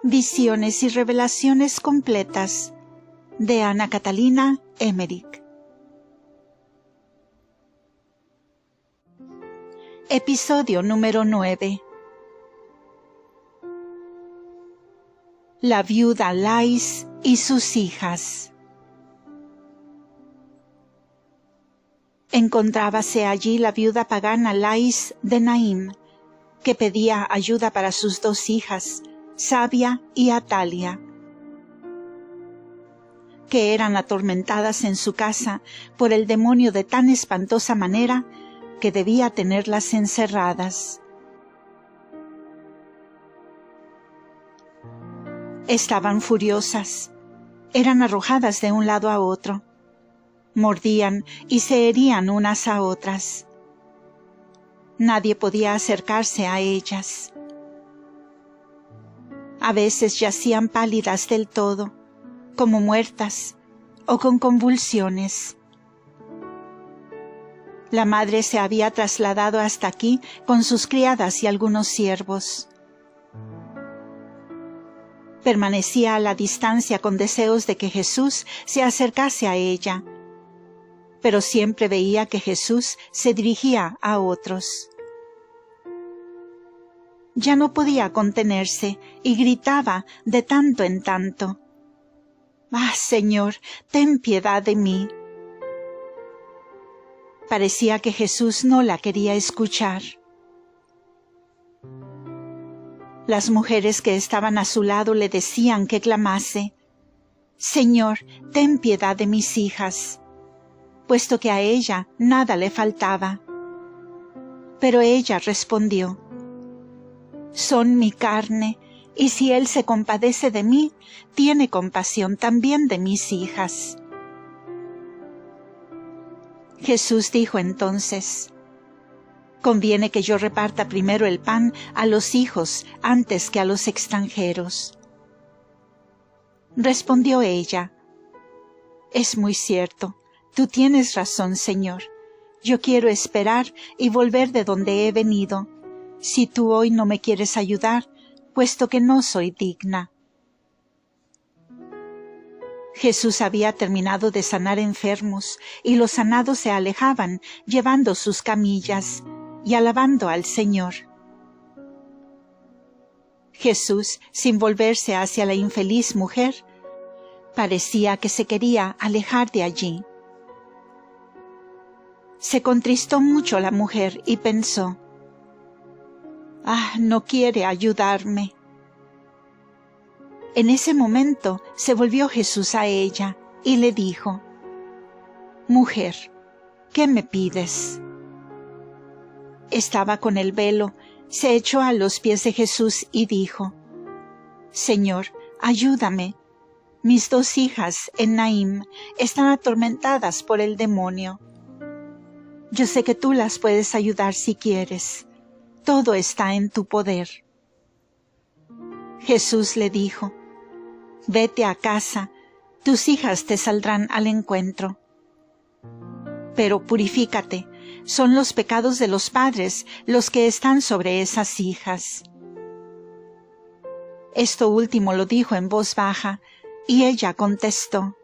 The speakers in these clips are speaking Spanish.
Visiones y revelaciones completas de Ana Catalina Emmerich. Episodio número 9. La viuda Lais y sus hijas. Encontrábase allí la viuda pagana Lais de Naim, que pedía ayuda para sus dos hijas, Sabia y Atalia, que eran atormentadas en su casa por el demonio de tan espantosa manera que debía tenerlas encerradas. Estaban furiosas, eran arrojadas de un lado a otro, mordían y se herían unas a otras. Nadie podía acercarse a ellas. A veces yacían pálidas del todo, como muertas o con convulsiones. La madre se había trasladado hasta aquí con sus criadas y algunos siervos. Permanecía a la distancia con deseos de que Jesús se acercase a ella, pero siempre veía que Jesús se dirigía a otros. Ya no podía contenerse y gritaba de tanto en tanto: «¡Ah, Señor, ten piedad de mí!». Parecía que Jesús no la quería escuchar. Las mujeres que estaban a su lado le decían que clamase: «Señor, ten piedad de mis hijas», puesto que a ella nada le faltaba. Pero ella respondió: «Son mi carne, y si Él se compadece de mí, tiene compasión también de mis hijas». Jesús dijo entonces: «Conviene que yo reparta primero el pan a los hijos antes que a los extranjeros». Respondió ella: «Es muy cierto, tú tienes razón, Señor. Yo quiero esperar y volver de donde he venido, si tú hoy no me quieres ayudar, puesto que no soy digna». Jesús había terminado de sanar enfermos, y los sanados se alejaban, llevando sus camillas y alabando al Señor. Jesús, sin volverse hacia la infeliz mujer, parecía que se quería alejar de allí. Se contristó mucho la mujer y pensó: «Ah, no quiere ayudarme». En ese momento se volvió Jesús a ella y le dijo: «Mujer, ¿qué me pides?». Estaba con el velo, se echó a los pies de Jesús y dijo: «Señor, ayúdame. Mis dos hijas en Naim están atormentadas por el demonio. Yo sé que tú las puedes ayudar si quieres. Todo está en tu poder». Jesús le dijo: «Vete a casa, tus hijas te saldrán al encuentro. Pero purifícate, son los pecados de los padres los que están sobre esas hijas». Esto último lo dijo en voz baja, y ella contestó: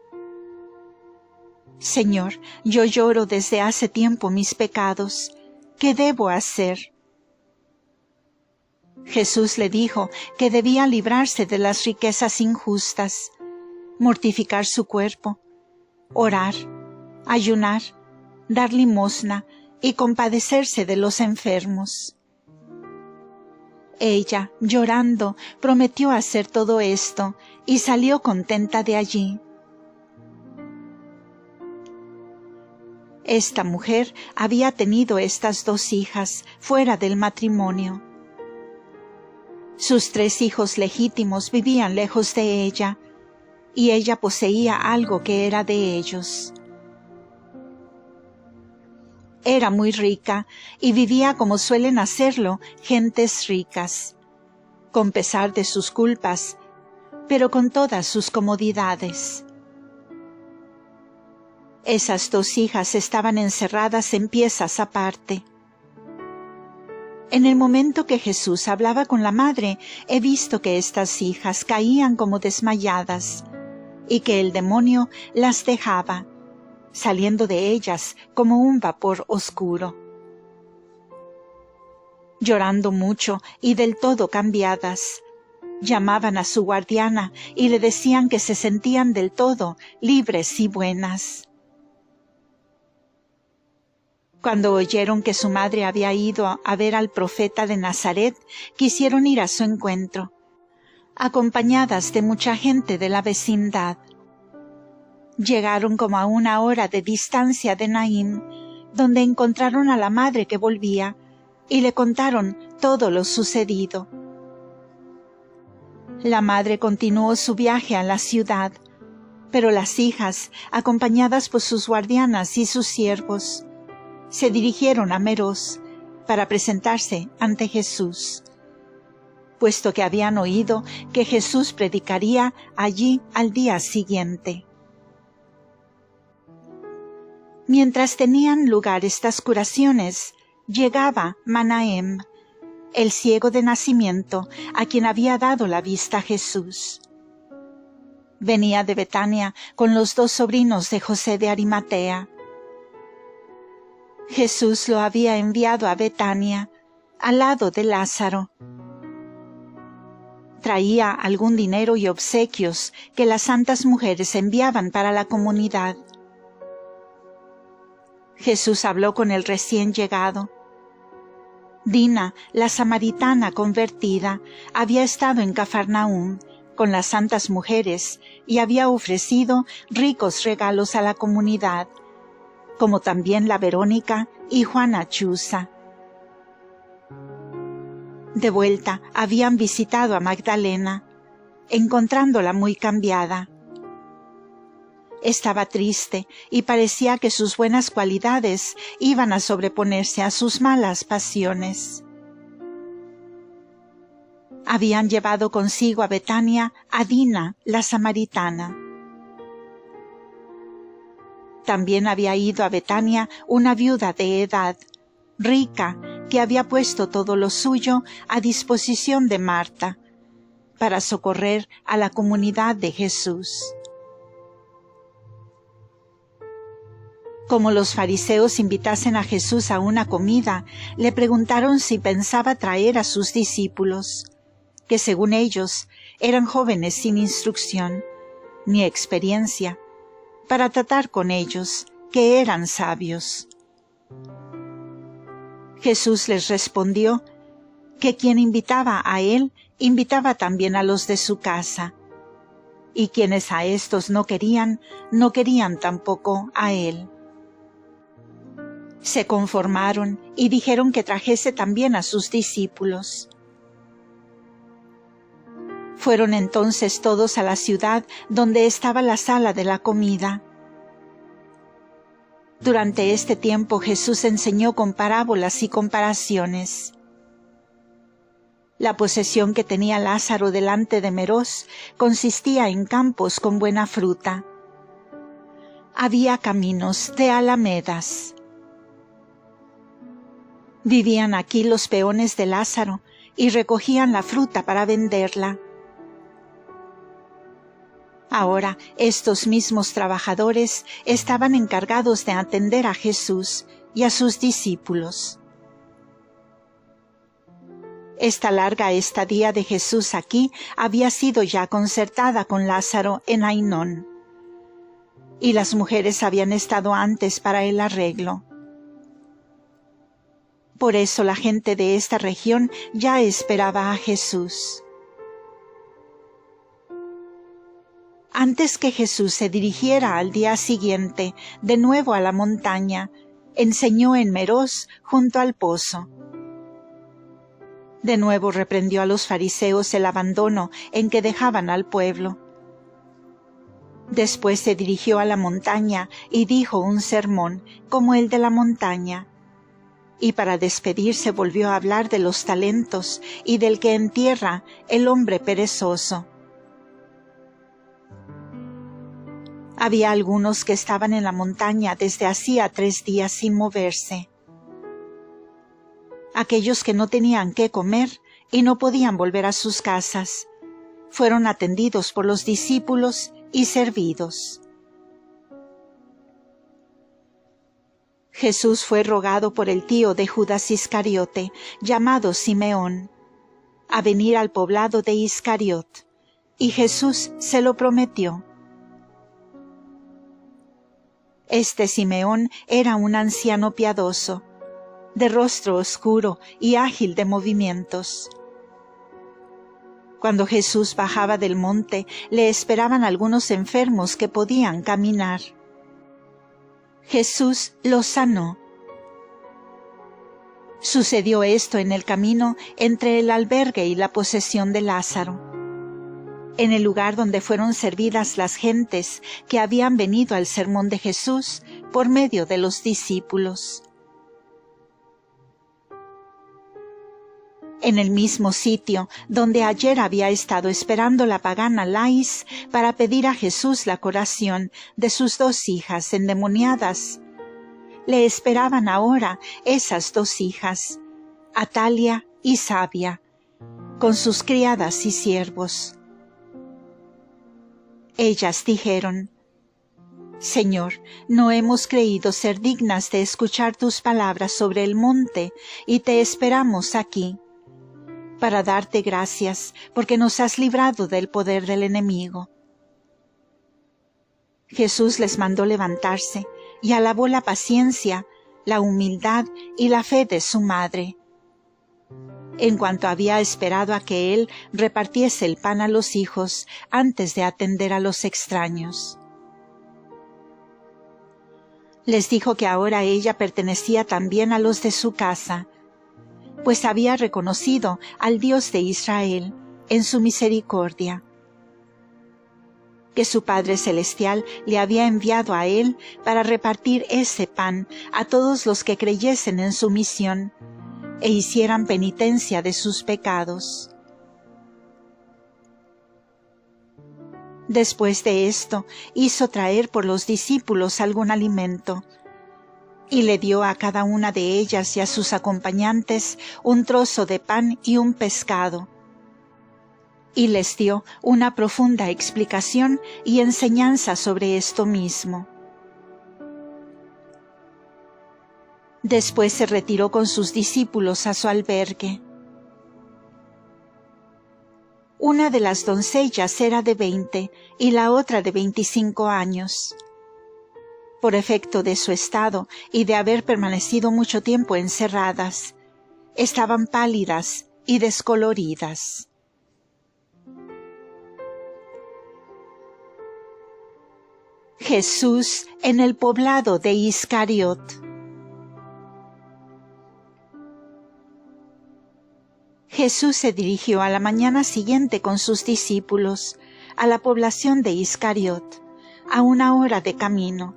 «Señor, yo lloro desde hace tiempo mis pecados. ¿Qué debo hacer?». Jesús le dijo que debía librarse de las riquezas injustas, mortificar su cuerpo, orar, ayunar, dar limosna y compadecerse de los enfermos. Ella, llorando, prometió hacer todo esto y salió contenta de allí. Esta mujer había tenido estas dos hijas fuera del matrimonio. Sus 3 hijos legítimos vivían lejos de ella, y ella poseía algo que era de ellos. Era muy rica y vivía como suelen hacerlo gentes ricas. con pesar de sus culpas, pero con todas sus comodidades. Esas 2 hijas estaban encerradas en piezas aparte. En el momento que Jesús hablaba con la madre, he visto que estas hijas caían como desmayadas y que el demonio las dejaba, saliendo de ellas como un vapor oscuro. Llorando mucho y del todo cambiadas, llamaban a su guardiana y le decían que se sentían del todo libres y buenas. Cuando oyeron que su madre había ido a ver al profeta de Nazaret, quisieron ir a su encuentro, acompañadas de mucha gente de la vecindad. Llegaron como a 1 hora de distancia de Naín, donde encontraron a la madre que volvía, y le contaron todo lo sucedido. La madre continuó su viaje a la ciudad, pero las hijas, acompañadas por sus guardianas y sus siervos, se dirigieron a Meroz para presentarse ante Jesús, puesto que habían oído que Jesús predicaría allí al día siguiente. Mientras tenían lugar estas curaciones, llegaba Manahem, el ciego de nacimiento, a quien había dado la vista Jesús. Venía de Betania con los 2 sobrinos de José de Arimatea. Jesús lo había enviado a Betania, al lado de Lázaro. Traía algún dinero y obsequios que las santas mujeres enviaban para la comunidad. Jesús habló con el recién llegado. Dina, la samaritana convertida, había estado en Cafarnaúm con las santas mujeres y había ofrecido ricos regalos a la comunidad, como también la Verónica y Juana Chuza. De vuelta habían visitado a Magdalena, encontrándola muy cambiada. Estaba triste y parecía que sus buenas cualidades iban a sobreponerse a sus malas pasiones. Habían llevado consigo a Betania a Dina, la samaritana. También había ido a Betania una viuda de edad, rica, que había puesto todo lo suyo a disposición de Marta, para socorrer a la comunidad de Jesús. Como los fariseos invitasen a Jesús a una comida, le preguntaron si pensaba traer a sus discípulos, que según ellos eran jóvenes sin instrucción ni experiencia, para tratar con ellos, que eran sabios. Jesús les respondió que quien invitaba a él, invitaba también a los de su casa, y quienes a estos no querían tampoco a él. Se conformaron y dijeron que trajese también a sus discípulos. Fueron entonces todos a la ciudad donde estaba la sala de la comida. Durante este tiempo Jesús enseñó con parábolas y comparaciones. La posesión que tenía Lázaro delante de Meroz consistía en campos con buena fruta. Había caminos de alamedas. Vivían aquí los peones de Lázaro y recogían la fruta para venderla. Ahora estos mismos trabajadores estaban encargados de atender a Jesús y a sus discípulos. Esta larga estadía de Jesús aquí había sido ya concertada con Lázaro en Ainón, y las mujeres habían estado antes para el arreglo. Por eso la gente de esta región ya esperaba a Jesús. Antes que Jesús se dirigiera al día siguiente de nuevo a la montaña, enseñó en Meroz junto al pozo. De nuevo reprendió a los fariseos el abandono en que dejaban al pueblo. Después se dirigió a la montaña y dijo un sermón como el de la montaña. y para despedirse volvió a hablar de los talentos y del que entierra el hombre perezoso. Había algunos que estaban en la montaña desde hacía 3 días sin moverse. Aquellos que no tenían qué comer y no podían volver a sus casas, fueron atendidos por los discípulos y servidos. Jesús fue rogado por el tío de Judas Iscariote, llamado Simeón, a venir al poblado de Iscariot, y Jesús se lo prometió. Este Simeón era un anciano piadoso, de rostro oscuro y ágil de movimientos. Cuando Jesús bajaba del monte, le esperaban algunos enfermos que podían caminar. Jesús los sanó. Sucedió esto en el camino entre el albergue y la posesión de Lázaro, en el lugar donde fueron servidas las gentes que habían venido al sermón de Jesús por medio de los discípulos. En el mismo sitio donde ayer había estado esperando la pagana Lais para pedir a Jesús la curación de sus 2 hijas endemoniadas, le esperaban ahora esas 2 hijas, Atalia y Sabia, con sus criadas y siervos. Ellas dijeron: Señor, no hemos creído ser dignas de escuchar tus palabras sobre el monte, y te esperamos aquí, para darte gracias, porque nos has librado del poder del enemigo. Jesús les mandó levantarse, y alabó la paciencia, la humildad y la fe de su madre. En cuanto había esperado a que él repartiese el pan a los hijos antes de atender a los extraños. Les dijo que ahora ella pertenecía también a los de su casa, pues había reconocido al Dios de Israel en su misericordia, que su Padre Celestial le había enviado a él para repartir ese pan a todos los que creyesen en su misión e hicieran penitencia de sus pecados. Después de esto, hizo traer por los discípulos algún alimento, y le dio a cada una de ellas y a sus acompañantes un trozo de pan y un pescado. Y les dio una profunda explicación y enseñanza sobre esto mismo. Después se retiró con sus discípulos a su albergue. Una de las doncellas era de 20 y la otra de 25 años. Por efecto de su estado y de haber permanecido mucho tiempo encerradas, estaban pálidas y descoloridas. Jesús en el poblado de Iscariot. Jesús se dirigió a la mañana siguiente con sus discípulos a la población de Iscariot, a 1 hora de camino.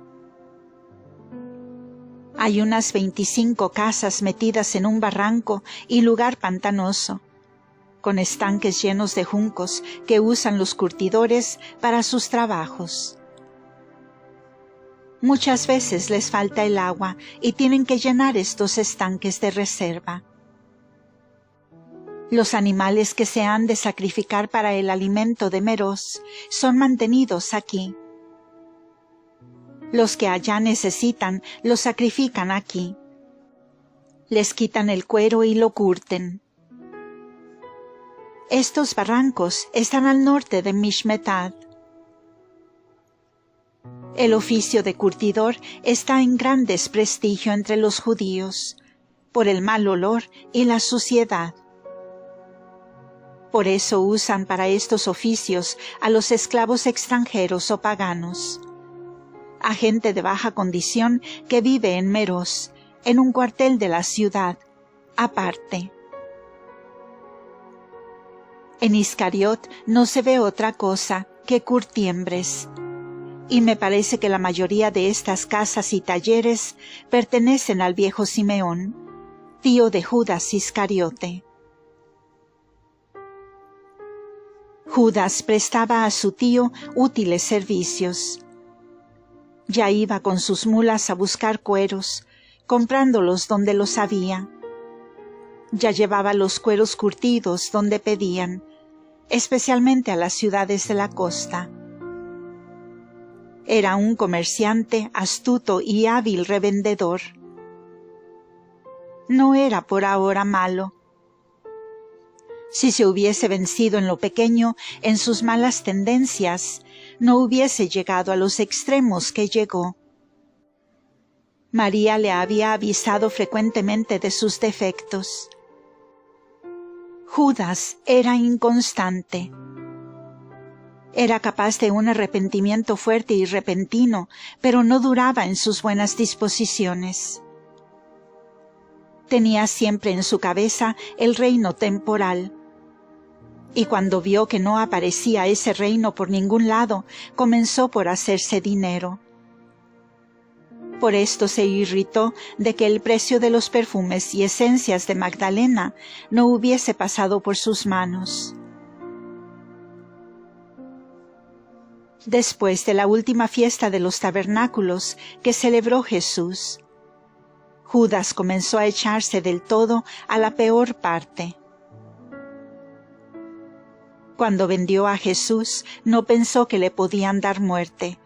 Hay unas 25 casas metidas en un barranco y lugar pantanoso, con estanques llenos de juncos que usan los curtidores para sus trabajos. Muchas veces les falta el agua y tienen que llenar estos estanques de reserva. Los animales que se han de sacrificar para el alimento de Meroz son mantenidos aquí. Los que allá necesitan los sacrifican aquí. Les quitan el cuero y lo curten. Estos barrancos están al norte de Mishmetad. El oficio de curtidor está en gran desprestigio entre los judíos, por el mal olor y la suciedad. Por eso usan para estos oficios a los esclavos extranjeros o paganos, a gente de baja condición que vive en Meroz, en un cuartel de la ciudad, aparte. En Iscariot no se ve otra cosa que curtiembres, y me parece que la mayoría de estas casas y talleres pertenecen al viejo Simeón, tío de Judas Iscariote. Judas prestaba a su tío útiles servicios. Ya iba con sus mulas a buscar cueros, comprándolos donde los había. Ya llevaba los cueros curtidos donde pedían, especialmente a las ciudades de la costa. Era un comerciante astuto y hábil revendedor. No era por ahora malo. Si se hubiese vencido en lo pequeño, en sus malas tendencias, no hubiese llegado a los extremos que llegó. María le había avisado frecuentemente de sus defectos. Judas era inconstante. Era capaz de un arrepentimiento fuerte y repentino, pero no duraba en sus buenas disposiciones. Tenía siempre en su cabeza el reino temporal. Y cuando vio que no aparecía ese reino por ningún lado, comenzó por hacerse dinero. Por esto se irritó de que el precio de los perfumes y esencias de Magdalena no hubiese pasado por sus manos. Después de la última fiesta de los tabernáculos que celebró Jesús, Judas comenzó a echarse del todo a la peor parte. Cuando vendió a Jesús, no pensó que le podían dar muerte,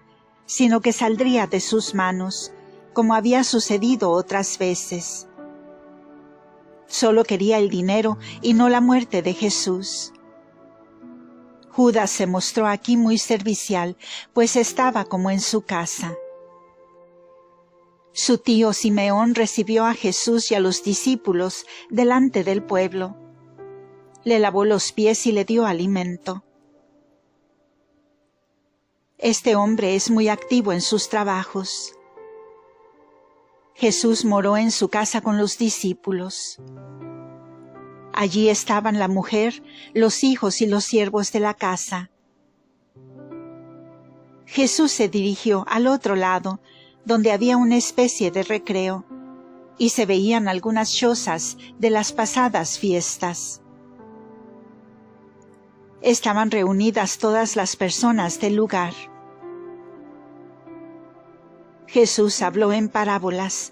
sino que saldría de sus manos, como había sucedido otras veces. Solo quería el dinero y no la muerte de Jesús. Judas se mostró aquí muy servicial, pues estaba como en su casa. Su tío Simeón recibió a Jesús y a los discípulos delante del pueblo. Le lavó los pies y le dio alimento. Este hombre es muy activo en sus trabajos. Jesús moró en su casa con los discípulos. Allí estaban la mujer, los hijos y los siervos de la casa. Jesús se dirigió al otro lado, donde había una especie de recreo, y se veían algunas chozas de las pasadas fiestas. Estaban reunidas todas las personas del lugar. Jesús habló en parábolas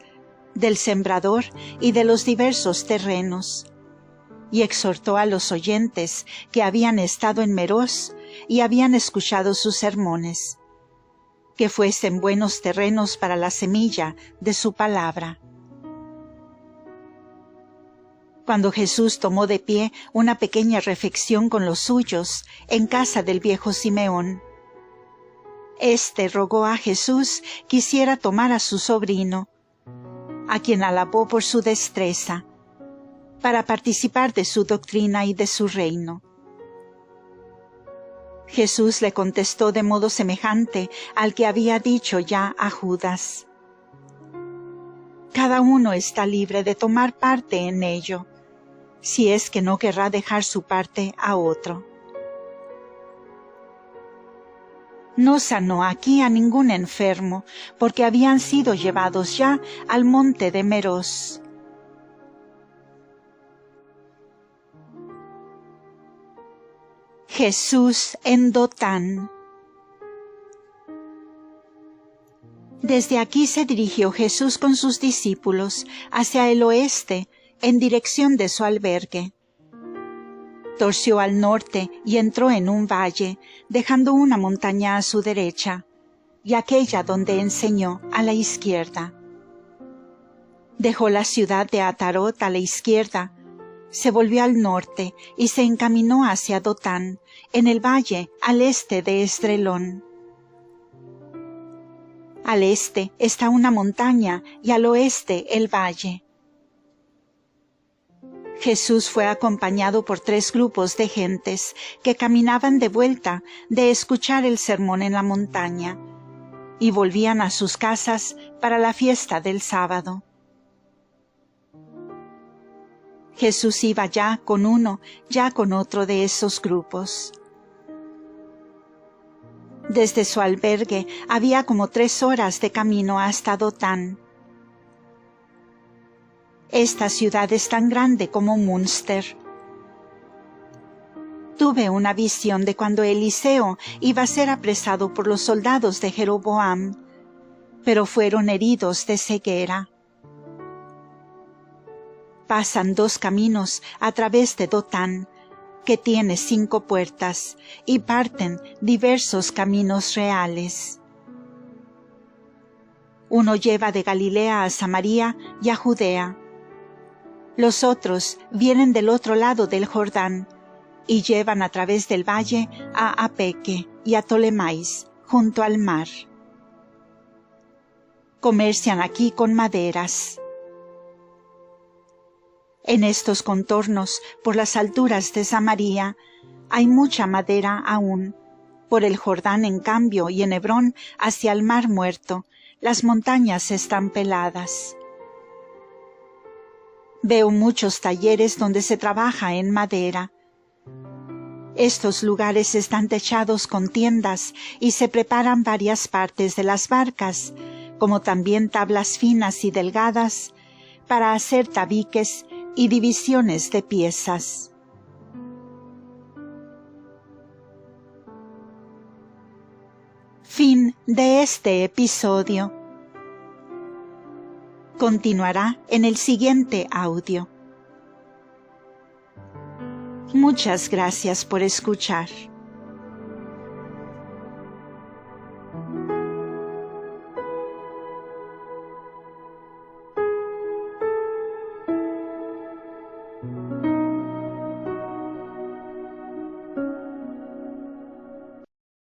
del sembrador y de los diversos terrenos, y exhortó a los oyentes que habían estado en Meroz y habían escuchado sus sermones, que fuesen buenos terrenos para la semilla de su palabra. Cuando Jesús tomó de pie una pequeña refección con los suyos en casa del viejo Simeón, éste rogó a Jesús quisiera tomar a su sobrino, a quien alabó por su destreza, para participar de su doctrina y de su reino. Jesús le contestó de modo semejante al que había dicho ya a Judas. Cada uno está libre de tomar parte en ello, si es que no querrá dejar su parte a otro. No sanó aquí a ningún enfermo, porque habían sido llevados ya al monte de Meroz. Jesús en Dotán. Desde aquí se dirigió Jesús con sus discípulos hacia el oeste, en dirección de su albergue. Torció al norte y entró en un valle, dejando una montaña a su derecha, y aquella donde enseñó a la izquierda. Dejó la ciudad de Atarot a la izquierda, se volvió al norte y se encaminó hacia Dotán, en el valle al este de Esdrelón. Al este está una montaña y al oeste el valle. Jesús fue acompañado por 3 grupos de gentes que caminaban de vuelta de escuchar el sermón en la montaña y volvían a sus casas para la fiesta del sábado. Jesús iba ya con uno, ya con otro de esos grupos. Desde su albergue había como 3 horas de camino hasta Dotán. Esta ciudad es tan grande como Münster. Tuve una visión de cuando Eliseo iba a ser apresado por los soldados de Jeroboam, pero fueron heridos de ceguera. Pasan 2 caminos a través de Dotán, que tiene 5 puertas, y parten diversos caminos reales. Uno lleva de Galilea a Samaria y a Judea. Los otros vienen del otro lado del Jordán, y llevan a través del valle a Apeque y a Tolemais, junto al mar. Comercian aquí con maderas. En estos contornos, por las alturas de Samaria, hay mucha madera aún. Por el Jordán, en cambio, y en Hebrón, hacia el mar Muerto, las montañas están peladas. Veo muchos talleres donde se trabaja en madera. Estos lugares están techados con tiendas y se preparan varias partes de las barcas, como también tablas finas y delgadas, para hacer tabiques y divisiones de piezas. Fin de este episodio. Continuará en el siguiente audio. Muchas gracias por escuchar.